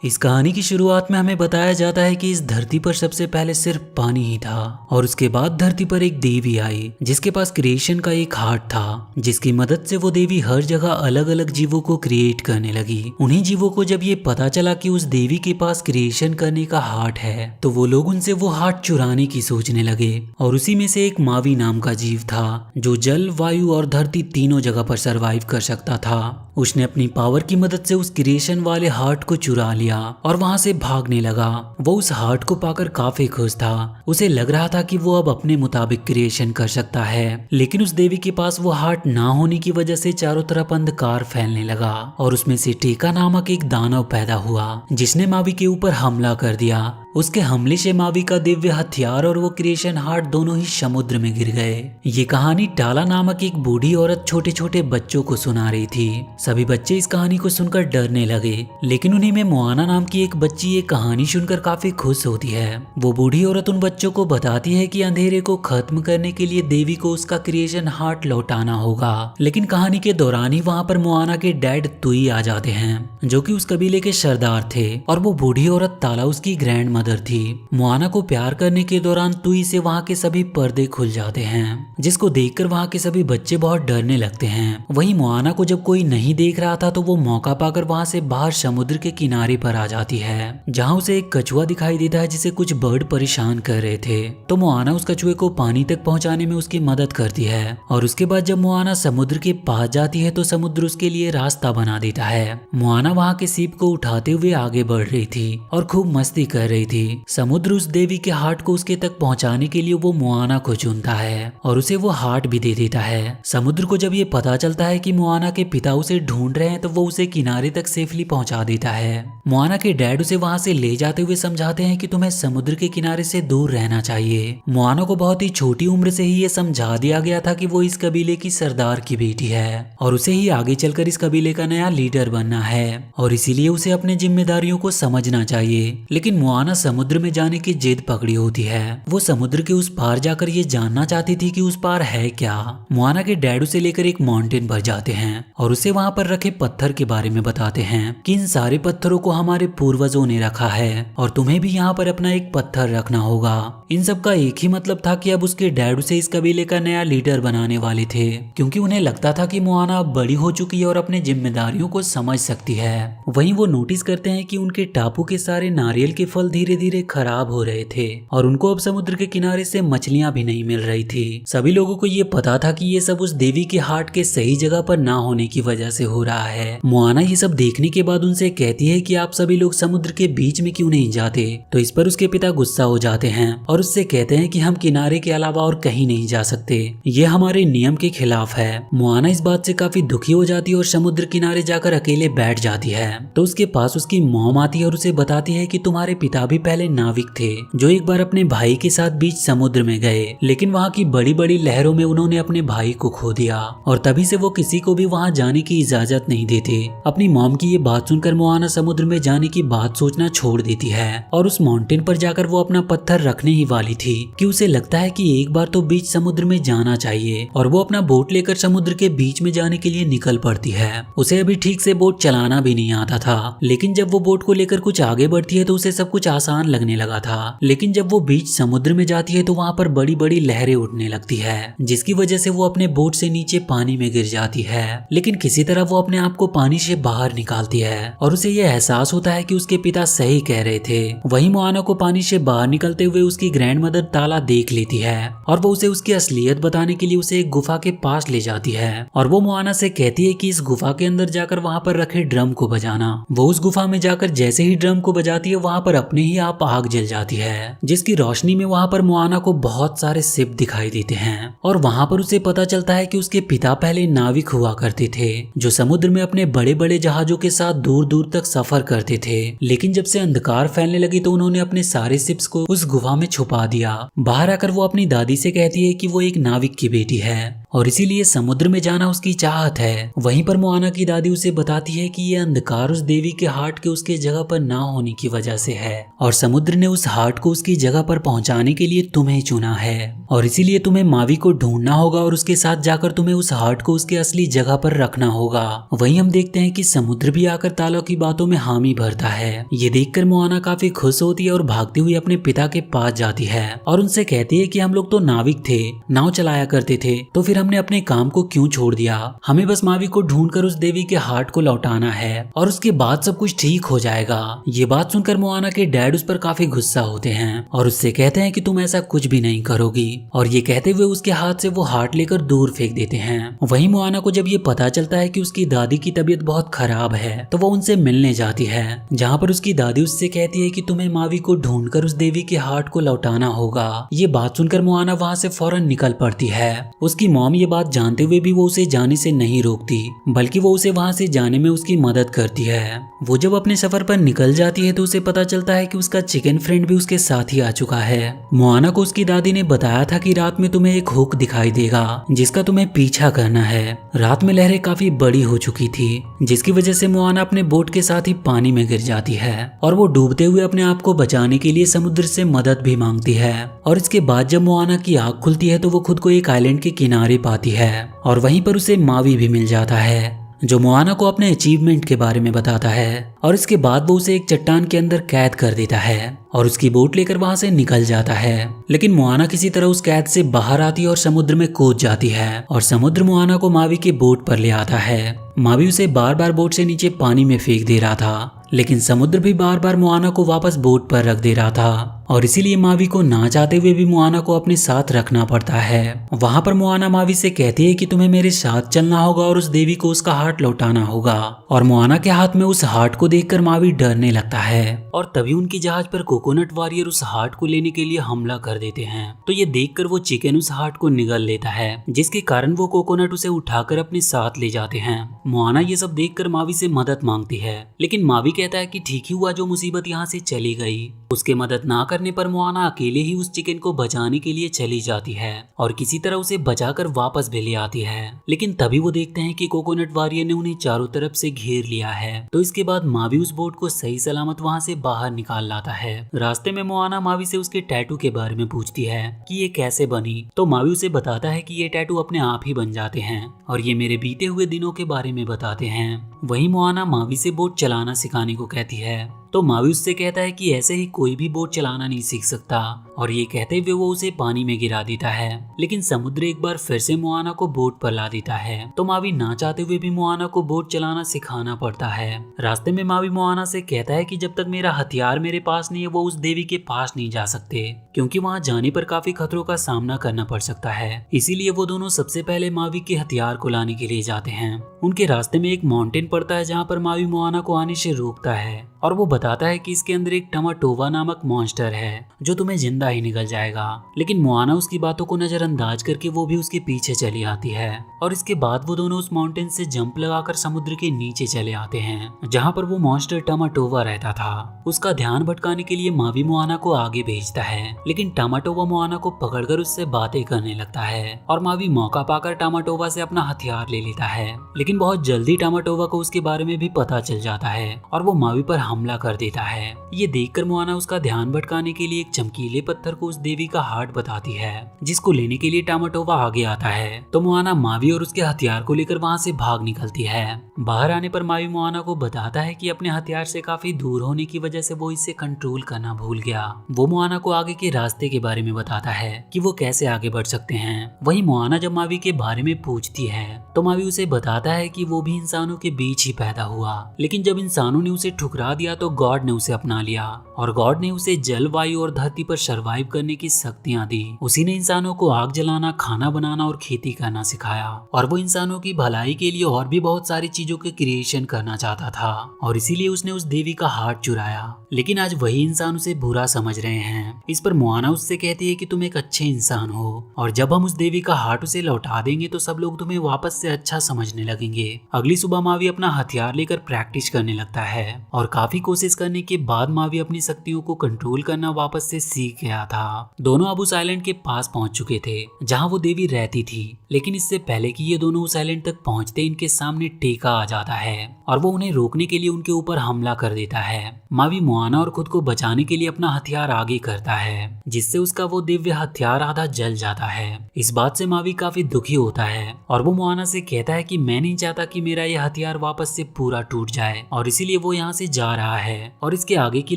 इस कहानी की शुरुआत में हमें बताया जाता है कि इस धरती पर सबसे पहले सिर्फ पानी ही था और उसके बाद धरती पर एक देवी आई जिसके पास क्रिएशन का एक हार्ट था, जिसकी मदद से वो देवी हर जगह अलग अलग जीवों को क्रिएट करने लगी। उन्हीं जीवों को जब ये पता चला कि उस देवी के पास क्रिएशन करने का हार्ट है तो वो लोग उनसे वो हार्ट चुराने की सोचने लगे। और उसी में से एक मावी नाम का जीव था जो जल, वायु और धरती तीनों जगह पर सरवाइव कर सकता था। उसने अपनी पावर की मदद से उस क्रिएशन वाले हार्ट को चुरा लिया और वहां से भागने लगा। वो उस हार्ट को पाकर काफी खुश था। उसे लग रहा था कि वो अब अपने मुताबिक क्रिएशन कर सकता है, लेकिन उस देवी के पास वो हार्ट ना होने की वजह से चारों तरफ अंधकार फैलने लगा और उसमें से टेका नामक एक दानव पैदा हुआ जिसने मावी के ऊपर हमला कर दिया। उसके हमले से मावी का दिव्य हथियार और वो क्रिएशन हार्ट दोनों ही समुद्र में गिर गए। ये कहानी टाला नामक एक बूढ़ी औरत छोटे छोटे बच्चों को सुना रही थी। सभी बच्चे इस कहानी को सुनकर डरने लगे, लेकिन उन्हीं में मोआना नाम की एक बच्ची ये कहानी सुनकर काफी खुश होती है। वो बूढ़ी औरत उन बच्चों को बताती है कि अंधेरे को खत्म करने के लिए देवी को उसका क्रिएशन हार्ट लौटाना होगा। लेकिन कहानी के दौरान ही वहाँ पर मोआना के डैड तुई आ जाते हैं जो कि उस कबीले के सरदार थे और वो बूढ़ी औरत ताला उसकी ग्रैंड मदर थी। मोआना को प्यार करने के दौरान तुई से वहाँ के सभी पर्दे खुल जाते हैं जिसको देखकर वहाँ के सभी बच्चे बहुत डरने लगते हैं। वहीं मोआना को जब कोई नहीं देख रहा था तो वो मौका पाकर वहाँ से बाहर समुद्र के किनारे पर आ जाती है जहाँ उसे एक कछुआ दिखाई देता है जिसे कुछ बर्ड परेशान कर रहे थे। तो मोआना उस कछुए को पानी तक पहुँचाने में उसकी मदद करती है और उसके बाद जब मोआना समुद्र के पास जाती है तो समुद्र उसके लिए रास्ता बना देता है। मोआना वहाँ के सीप को उठाते हुए आगे बढ़ रही थी और खूब मस्ती कर रही थी। समुद्र उस देवी के हार्ट को उसके तक पहुंचाने के लिए वो मोआना को चुनता है और उसे वो हार्ट भी दे देता है। समुद्र को जब ये पता चलता है कि मोआना के पिता उसे ढूंढ रहे हैं तो वो उसे किनारे तक सेफली पहुंचा देता है। मोआना के डैड उसे वहां से ले जाते हुए समझाते हैं कि तुम्हें समुद्र के किनारे से दूर रहना चाहिए। मोआना को बहुत ही छोटी उम्र से ही ये समझा दिया गया था कि वो इस कबीले की सरदार की बेटी है और उसे ही आगे चलकर इस कबीले का नया लीडर बनना है और इसीलिए उसे अपने जिम्मेदारियों को समझना चाहिए। लेकिन मोआना समुद्र में जाने की जिद पकड़ी होती है। वो समुद्र के उस पार जाकर ये जानना चाहती थी कि उस पार है क्या। मोआना के डैड उसे लेकर एक माउंटेन पर जाते हैं और उसे वहां पर रखे पत्थर के बारे में बताते हैं कि इन सारे पत्थरों को हमारे पूर्वजों ने रखा है और तुम्हें भी यहाँ पर अपना एक पत्थर रखना होगा। इन सब का एक ही मतलब था कि अब उसके डैड उसे इस कबीले का नया लीडर बनाने वाले थे, क्योंकि उन्हें लगता था कि मोआना अब बड़ी हो चुकी है और अपने जिम्मेदारियों को समझ सकती है। वहीं वो नोटिस करते हैं कि उनके टापू के सारे नारियल के फल धीरे धीरे खराब हो रहे थे और उनको अब समुद्र के किनारे से मछलियां भी नहीं मिल रही थी। सभी लोगों को ये पता था कि ये सब उस देवी के हार्ट के सही जगह पर ना होने की वजह से हो रहा है। मोआना ये सब देखने के बाद उनसे कहती है कि आप सभी लोग समुद्र के बीच में क्यों नहीं जाते। तो इस पर उसके पिता गुस्सा हो जाते हैं और उससे कहते हैं कि हम किनारे के अलावा और कहीं नहीं जा सकते, ये हमारे नियम के खिलाफ है। मोआना इस बात से काफी दुखी हो जाती है और समुद्र किनारे जाकर अकेले बैठ जाती है। तो उसके पास उसकी मॉम आती है और उसे बताती है कि तुम्हारे पिता भी पहले नाविक थे जो एक बार अपने भाई के साथ बीच समुद्र में गए, लेकिन वहाँ की बड़ी बड़ी लहरों में उन्होंने अपने भाई को खो दिया और तभी से वो किसी को भी वहाँ जाने की इजाजत नहीं देते। अपनी मॉम की ये बात सुनकर मोआना समुद्र में जाने की बात सोचना छोड़ देती है और उस माउंटेन पर जाकर वो अपना पत्थर रखने ही वाली थी कि उसे लगता है कि एक बार तो बीच समुद्र में जाना चाहिए और वो अपना बोट लेकर समुद्र के बीच में जाने के लिए निकल पड़ती है। उसे अभी ठीक से बोट चलाना भी नहीं आता था, लेकिन जब वो बोट को लेकर कुछ आगे बढ़ती है तो उसे सब कुछ आसान लगने लगा था। लेकिन जब वो बीच समुद्र में जाती है तो वहाँ पर बड़ी बड़ी लहरें उठने लगती है जिसकी वजह से वो अपने बोट से नीचे पानी में गिर जाती है। लेकिन किसी तरह वो अपने आप को पानी से बाहर निकालती है और उसे ये एहसास होता है कि उसके पिता सही कह रहे थे। वहीं मोआना को पानी से बाहर निकलते हुए उसकी ग्रैंड मदर ताला देख लेती है और वो उसे उसकी असलियत बताने के लिए उसे एक गुफा के पास ले जाती है और वो मोआना से कहती है कि इस गुफा के अंदर जाकर वहाँ पर रखे ड्रम को बजाना। वो उस गुफा में जाकर जैसे ही ड्रम को बजाती है वहाँ पर अपने ही आप आग जल जाती है, जिसकी रोशनी में वहाँ पर मोआना को बहुत सारे शिप दिखाई देते हैं और वहाँ पर उसे पता चलता है कि उसके पिता पहले नाविक हुआ करते थे जो समुद्र में अपने बड़े बड़े जहाजों के साथ दूर दूर तक सफर करते थे। लेकिन जब से अंधकार फैलने लगी तो उन्होंने अपने सारे शिप्स को उस गुफा में छुपा दिया। बाहर आकर वो अपनी दादी से कहती है कि वो एक नाविक की बेटी है और इसीलिए समुद्र में जाना उसकी चाहत है। वहीं पर मोआना की दादी उसे बताती है कि ये अंधकार उस देवी के हार्ट के उसके जगह पर ना होने की वजह से है और समुद्र ने उस हार्ट को उसकी जगह पर पहुंचाने के लिए तुम्हें चुना है और इसीलिए तुम्हें मावी को ढूंढना होगा और उसके साथ जाकर तुम्हें उस हार्ट को उसके असली जगह पर रखना होगा। वहीं हम देखते हैं कि समुद्र भी आकर तालो की बातों में हामी भरता है। ये देखकर मोआना काफी खुश होती है और भागती हुई अपने पिता के पास जाती है और उनसे कहती है कि हम लोग तो नाविक थे, नाव चलाया करते थे, तो फिर हमने अपने काम को क्यों छोड़ दिया। हमें बस मावी को ढूंढकर उस देवी के हार्ट को लौटाना है और उसके बाद सब कुछ ठीक हो जाएगा। ये बात सुनकर मोआना के डैड उस पर काफी गुस्सा होते हैं और उससे कहते हैं कि तुम ऐसा कुछ भी नहीं करोगी और ये कहते हुए उसके हाथ से वो हार्ट लेकर दूर फेंक देते हैं। वहीं मोआना को जब ये पता चलता है कि उसकी दादी की तबीयत बहुत खराब है तो वो उनसे मिलने जाती है, जहाँ पर उसकी दादी उससे कहती है कि तुम्हें मावी को ढूंढकर उस देवी के हार्ट को लौटाना होगा। ये बात सुनकर मोआना वहाँ से फौरन निकल पड़ती है। उसकी मॉम ये बात जानते हुए भी वो उसे जाने से नहीं रोकती बल्कि वो उसे वहाँ से जाने में उसकी मदद करती है। वो जब अपने सफर पर निकल जाती है तो उसे पता चलता है कि उसका चिकन फ्रेंड भी उसके साथ ही आ चुका है। मोआना को उसकी दादी ने बताया था कि रात में तुम्हें एक हुक दिखाई देगा जिसका तुम्हें पीछा करना है। रात में लहरें काफी बड़ी हो चुकी थी जिसकी वजह से मोआना अपने बोट के साथ ही पानी में गिर जाती है और वो डूबते हुए अपने आप को बचाने के लिए समुद्र से मदद भी मांगती है। और इसके बाद जब मोआना की आँख खुलती है तो वो खुद को एक आइलैंड के किनारे पाती है और वहीं पर उसे मावी भी मिल जाता है जो मोआना को अपने अचीवमेंट के बारे में बताता है और इसके बाद वो उसे एक चट्टान के अंदर कैद कर देता है और उसकी बोट लेकर वहां से निकल जाता है। लेकिन मोआना किसी तरह उस कैद से बाहर आती है और समुद्र में कूद जाती है और समुद्र मोआना को मावी के बोट पर ले आता है। मावी उसे बार बार बोट से नीचे पानी में फेंक दे रहा था लेकिन समुद्र भी बार बार मोआना को वापस बोट पर रख दे रहा था और इसीलिए मावी को ना चाहते हुए भी मोआना को अपने साथ रखना पड़ता है। वहां पर मोआना मावी से कहती है कि तुम्हें मेरे साथ चलना होगा और उस देवी को उसका हार्ट लौटाना होगा और मोआना के हाथ में उस हार्ट को देखकर मावी डरने लगता है और तभी उनकी जहाज पर कोकोनट वॉरियर उस हार्ट को लेने के लिए हमला कर देते हैं। तो ये देखकर वो चिकन उस हार्ट को निगल लेता है जिसके कारण वो कोकोनट उसे उठाकर अपने साथ ले जाते हैं। मोआना ये सब देखकर मावी से मदद मांगती है लेकिन मावी कहता है कि ठीक ही हुआ जो मुसीबत यहाँ से चली गई। उसके मदद ना करने पर मोआना अकेले ही उस चिकन को बचाने के लिए चली जाती है और किसी तरह उसे बचाकर वापस भी ले आती है। लेकिन तभी वो देखते हैं कि कोकोनट वॉरियर ने उन्हें चारों तरफ से घेर लिया है। तो इसके बाद मावी उस बोट को सही सलामत वहाँ से बाहर निकाल लाता है। रास्ते में मोआना मावी से उसके टैटू के बारे में पूछती है कि ये कैसे बनी, तो मावी उसे बताता है कि ये टैटू अपने आप ही बन जाते हैं और ये मेरे बीते हुए दिनों के बारे में बताते हैं। वहीं मोआना मावी से बोट चलाना सिखाने को कहती है तो मावी उससे कहता है कि ऐसे ही कोई भी बोट चलाना नहीं सीख सकता और ये कहते हुए वो उसे पानी में गिरा देता है। लेकिन समुद्र एक बार फिर से मोआना को बोट पर ला देता है तो मावी ना चाहते हुए भी मोआना को बोट चलाना सिखाना पड़ता है। रास्ते में मावी मोआना से कहता है कि जब तक मेरा हथियार मेरे पास नहीं है वो उस देवी के पास नहीं जा सकते क्योंकि वहाँ जाने पर काफी खतरों का सामना करना पड़ सकता है। इसीलिए वो दोनों सबसे पहले मावी के हथियार को लाने के लिए जाते हैं। उनके रास्ते में एक माउंटेन पड़ता है जहाँ पर मावी मोआना को आने से रोकता है और वो बताता है कि इसके अंदर एक टमाटोवा नामक मॉन्स्टर है जो तुम्हें जिंदा ही निकल जाएगा। लेकिन मोआना उसकी बातों को नजरअंदाज करके वो भी उसके पीछे चली आती है और इसके बाद वो दोनों उस माउंटेन से जंप लगाकर समुद्र के नीचे चले आते हैं जहाँ पर वो मॉन्स्टर टमाटोवा रहता था। उसका ध्यान भटकाने के लिए मावी मोआना को आगे भेजता है लेकिन टमाटोवा मोआना को पकड़कर उससे बातें करने लगता है और मावी मौका पाकर टमाटोवा से अपना हथियार ले लेता है। लेकिन बहुत जल्दी टमाटोवा को उसके बारे में भी पता चल जाता है और वो मावी पर हमला कर देता है। ये देखकर मोआना उसका ध्यान भटकाने के लिए एक चमकीले पत्थर को उस देवी का हार्ट बताती है जिसको लेने के लिए टमाटोवा आगे आता है। तो मोआना मावी और उसके हथियार को लेकर वहाँ से भाग निकलती है। बाहर आने पर मावी मोआना को बताता है कि अपने हथियार से काफी दूर होने की वजह से वो इसे कंट्रोल करना भूल गया। वो मोआना को आगे के रास्ते के बारे में बताता है कि वो कैसे आगे बढ़ सकते हैं। वहीं मोआना जब मावी के बारे में पूछती है तो मावी उसे बताता है कि वो भी इंसानों के बीच ही पैदा हुआ लेकिन जब इंसानों ने उसे ठुकरा दिया तो गॉड ने उसे अपना लिया और गॉड ने उसे जल, वायु और धरती पर सरवाइव करने की शक्तियां दी। उसी ने इंसानों को आग जलाना, खाना बनाना और खेती करना सिखाया और वो इंसानों की भलाई के लिए और भी बहुत सारी चीजों के क्रिएशन करना चाहता था और इसीलिए उसने उस देवी का हार्ट चुराया। लेकिन आज वही इंसान उसे बुरा समझ रहे हैं। इस पर मोआना उससे कहती है कि तुम एक अच्छे इंसान हो और जब हम उस देवी का हार्ट उसे लौटा देंगे तो सब लोग तुम्हें वापस से अच्छा समझने लगेंगे। अगली सुबह मावी अपना हथियार लेकर प्रैक्टिस करने लगता है और काफी कोशिश कोशिश करने के बाद मावी अपनी शक्तियों को कंट्रोल करना वापस से सीख गया था। दोनों अब उस आइलैंड के पास पहुंच चुके थे जहां वो देवी रहती थी, लेकिन इससे पहले कि ये दोनों उस आइलैंड तक पहुंचते इनके सामने टेका आ जाता है और वो उन्हें रोकने के लिए उनके ऊपर हमला कर देता है। मावी मोआना और खुद को बचाने के लिए अपना हथियार आगे करता है, जिससे उसका वो दिव्य हथियार आधा जल जाता है। इस बात से मावी काफी दुखी होता है और वो मोआना से कहता है कि मैं नहीं चाहता कि मेरा ये हथियार वापस से पूरा टूट जाए, और इसीलिए वो यहाँ से जा रहा है और इसके आगे की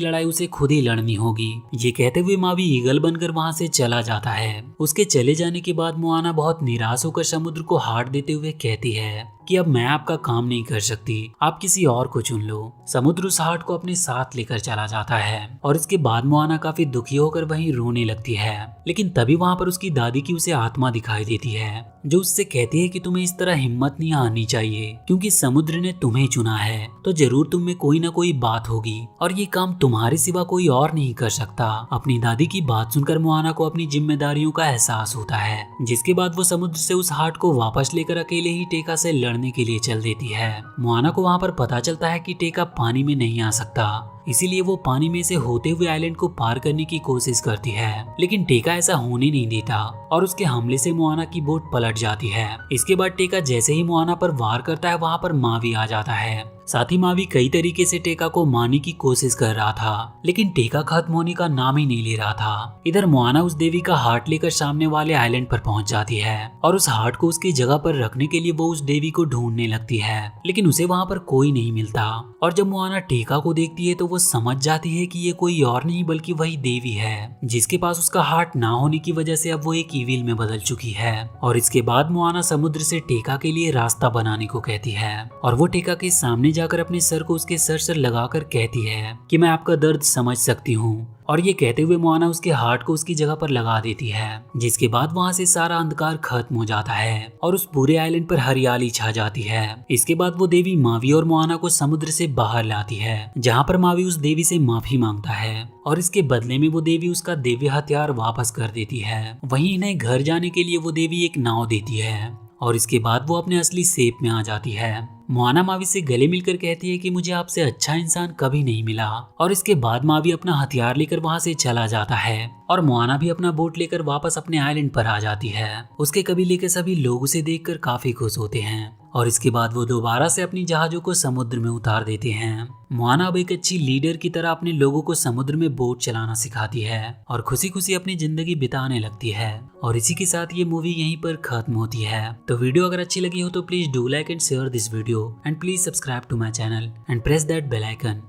लड़ाई उसे खुद ही लड़नी होगी। ये कहते हुए मावी ईगल बनकर वहाँ से चला जाता है। उसके चले जाने के बाद मोआना बहुत निराश होकर समुद्र को हाथ देते हुए कहती है कि अब मैं आपका काम नहीं कर सकती, आप किसी और को चुन लो। समुद्र उस हार्ट को अपने साथ लेकर चला जाता है और इसके बाद मोआना काफी दुखी होकर वहीं रोने लगती है। लेकिन तभी वहाँ पर उसकी दादी की उसे आत्मा दिखाई देती है, जो उससे कहती है कि तुम्हें इस तरह हिम्मत नहीं आनी चाहिए, क्योंकि समुद्र ने तुम्हें चुना है तो जरूर तुम में कोई ना कोई बात होगी और ये काम तुम्हारे सिवा कोई और नहीं कर सकता। अपनी दादी की बात सुनकर मोआना को अपनी जिम्मेदारियों का एहसास होता है, जिसके बाद वो समुद्र से उस हार्ट को वापस लेकर अकेले ही टेका से लड़ने के लिए चल देती है। मोआना को वहाँ पर पता चलता है कि टेका पानी में नहीं आ सकता, इसीलिए वो पानी में से होते हुए आइलैंड को पार करने की कोशिश करती है, लेकिन टेका ऐसा होने नहीं देता और उसके हमले से मोआना की बोट पलट जाती है। इसके बाद टेका जैसे ही मोआना पर वार करता है वहाँ पर मावी आ जाता है। साथ ही मावी कई तरीके से टेका को मारने की कोशिश कर रहा था, लेकिन टेका खत्म होने का नाम ही नहीं ले रहा था। इधर मोआना उस देवी का हार्ट लेकर सामने वाले आइलैंड पर पहुंच जाती है और उस हार्ट को उसकी जगह पर रखने के लिए वो उस देवी को ढूंढने लगती है, लेकिन उसे वहाँ पर कोई नहीं मिलता। और जब मोआना टेका को देखती है तो वो समझ जाती है कि ये कोई और नहीं बल्कि वही देवी है, जिसके पास उसका हार्ट ना होने की वजह से अब वो एक ईविल में बदल चुकी है। और इसके बाद मोआना समुद्र से टेका के लिए रास्ता बनाने को कहती है और वो टेका के सामने जाकर अपने सर को उसके सर से लगाकर कहती है कि मैं आपका दर्द समझ सकती हूँ। और ये कहते हुए मोआना उसके हार्ट को उसकी जगह पर लगा देती है, जिसके बाद वहाँ से सारा अंधकार खत्म हो जाता है और उस पूरे आइलैंड पर हरियाली छा जाती है। इसके बाद वो देवी मावी और मोआना को समुद्र से बाहर लाती है, जहाँ पर मावी उस देवी से माफी मांगता है और इसके बदले में वो देवी उसका दिव्य हथियार वापस कर देती है। वहीं इन्हें घर जाने के लिए वो देवी एक नाव देती है और इसके बाद वो अपने असली शेप में आ जाती है। मोआना मावी से गले मिलकर कहती है कि मुझे आपसे अच्छा इंसान कभी नहीं मिला, और इसके बाद मावी अपना हथियार लेकर वहां से चला जाता है और मोआना भी अपना बोट लेकर वापस अपने आइलैंड पर आ जाती है। उसके कबीले के सभी लोग उसे देखकर काफी खुश होते हैं और इसके बाद वो दोबारा से अपनी जहाजों को समुद्र में उतार देते हैं। मोआना अब एक अच्छी लीडर की तरह अपने लोगों को समुद्र में बोट चलाना सिखाती है और खुशी खुशी अपनी जिंदगी बिताने लगती है। और इसी के साथ ये मूवी यहीं पर खत्म होती है। तो वीडियो अगर अच्छी लगी हो तो please do like and share this video and please subscribe to my channel and press that bell icon.